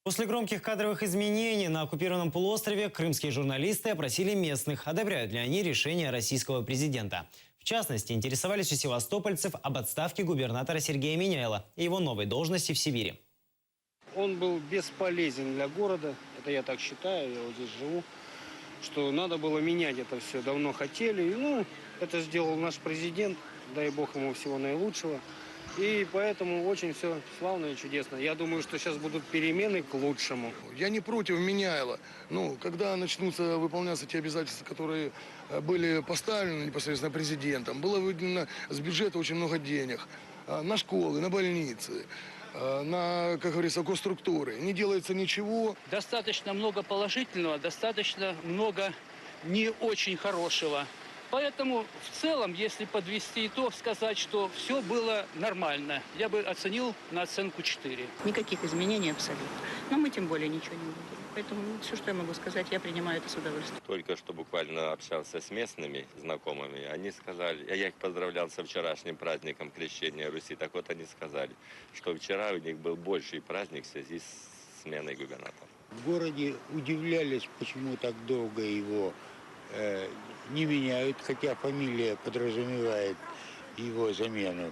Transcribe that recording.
После громких кадровых изменений на оккупированном полуострове крымские журналисты опросили местных, одобряют ли они решение российского президента. В частности, интересовались у севастопольцев об отставке губернатора Сергея Миняйла и его новой должности в Сибири. Он был бесполезен для города, это я так считаю, я вот здесь живу, что надо было менять это все, давно хотели. И, это сделал наш президент, дай бог ему всего наилучшего. И поэтому очень все славно и чудесно. Я думаю, что сейчас будут перемены к лучшему. Я не против Миняйла. Когда начнутся выполняться те обязательства, которые были поставлены непосредственно президентом, было выделено с бюджета очень много денег на школы, на больницы, на, как говорится, госструктуры. Не делается ничего. Достаточно много положительного, достаточно много не очень хорошего. Поэтому в целом, если подвести итог, сказать, что все было нормально, я бы оценил на оценку 4. Никаких изменений абсолютно. Но мы тем более ничего не будем. Поэтому все, что я могу сказать, я принимаю это с удовольствием. Только что буквально общался с местными знакомыми. Они сказали, я их поздравлял со вчерашним праздником Крещения Руси. Так вот они сказали, что вчера у них был больший праздник в связи с сменой губернатора. В городе удивлялись, почему так долго его не меняют, хотя фамилия подразумевает его замену.